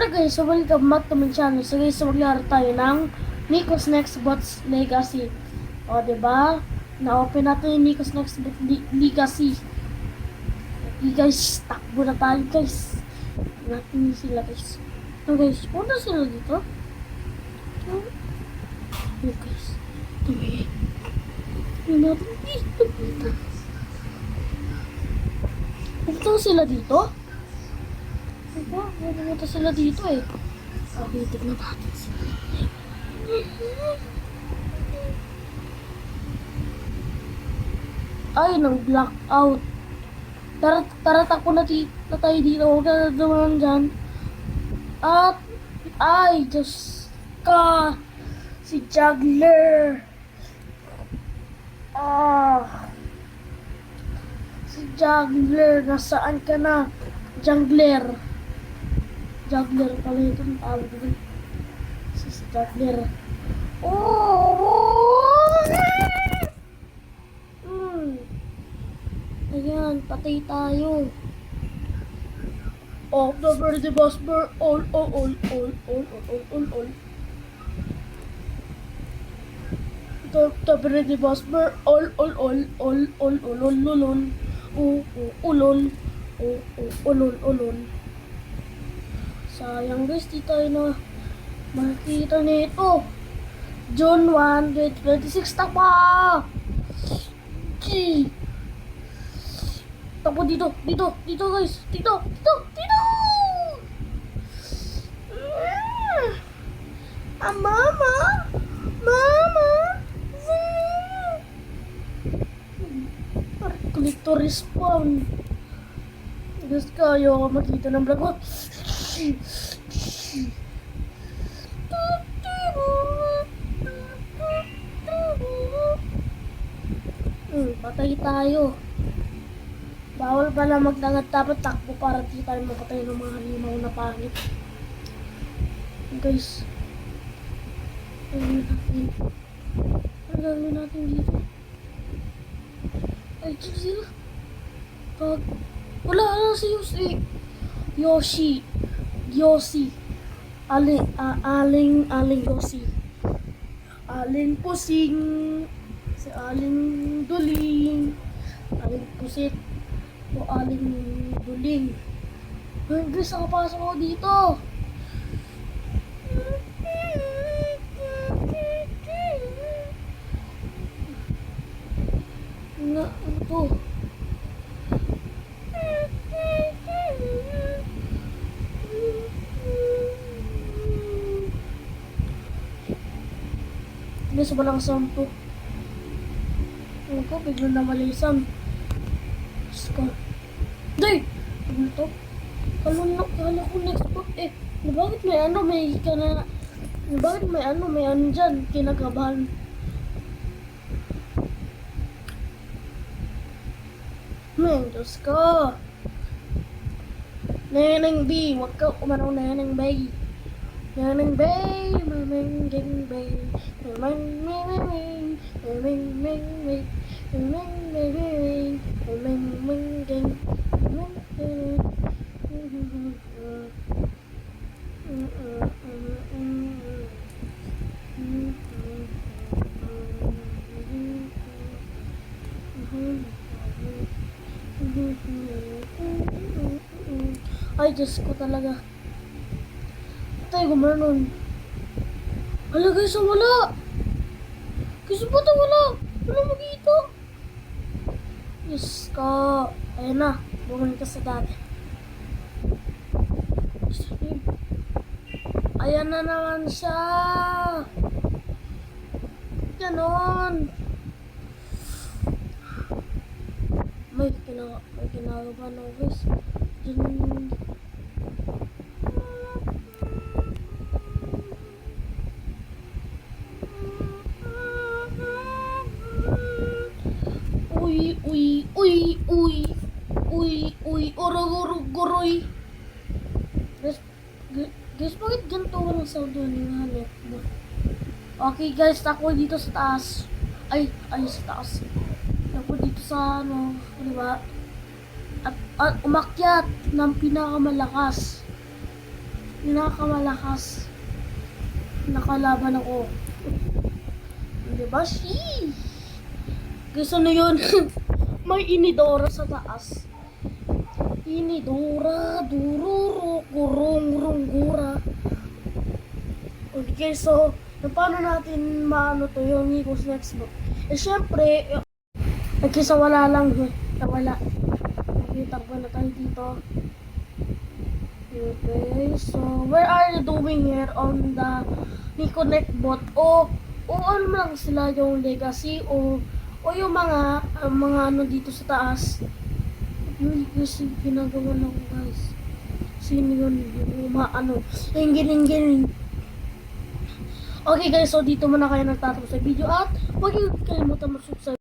Hello guys, so welcome back to my channel. So guys, so maglaro tayo ng Nico's Next Bots Legacy. O, diba? Na-open natin yung Nico's Next Bot Legacy. Okay guys, takbo na tayo guys. Natin sila guys. So guys, punta sila dito. Okay guys. Tabi. Yun natin dito. Punta sila dito. Diba? Pumunta sila dito eh. Okay, tignan natin sila. Ay, nang blackout. Tara, takbo na tayo dito. Huwag na naman dyan. At, ay, Diyos ka. Si Juggler. Si Juggler. Nasaan ka na? Juggler pala ito ang tawag doon. Si Juggler. Ayan, patay tayo. Oh, the birthday boss bird. All. The birthday boss bird. All. Ulol. Sayang guys, di tayo na makikita nito. June 1, 2026 na pa! Gee! Tapo dito guys! Dito! Mama! Click to respawn. Gusto ko, ayaw makita ng vlog ko. Patay tayo. Bawal pala magdangat, dapat takbo para di tayo mapatay ng mga halimaw na pangit. Guys, ano gagawin natin dito? Ay, dyan sila. Wala si Yoshi. Aling Yoshi. Aling Pusing. Si Aling Duling. Aling Pusit. O Aling Duling. Ay, guys, nakapasok ako dito. Ano to? Guys, walang sound to. Ano ko, biglang namalisan. Diyos ko. Day! Ano to? Kala ko next book eh. Bakit may ano dyan? Kinakabahan. Diyos ko. Neneng B, wag ka umanaw Neneng B. Neneng B, mamengeng B. Ay, Diyos ko talaga. Patay, gumanon. Hala guys, wala. Guys, ba't wala? Wala magito. Diyos ko. Ayan na, bumalik ka sa dati. Ayan na naman siya. Ganon. May ginagawa na guys. Uy, orogoroy. Guys, bakit ganito walang sound yung hanap mo? Okay guys, ako dito sa taas. Ay, sa taas. Ako dito sa diba? At umakyat ng pinakamalakas. pinakamalakas nakalaban ako. Diba? Sheesh! Gusto na yun. May inidora sa taas. Inidora, dururo, kurong-rong-gura. Okay, so, paano natin maano to yung Nico's Next Book? Eh, syempre, nagkisawala lang eh. Nawala. Takbo na tayo dito. Okay, so, where are you doing here on the Nico Next Bot? O ano lang sila yung legacy o yung mga ano dito sa taas. Yun kasi ginagawa lang guys. Sino yun? Yung mga ano. Ingin. Okay guys, so dito muna kayo nagtatapos sa video at huwag yung kalimutan mag-subscribe.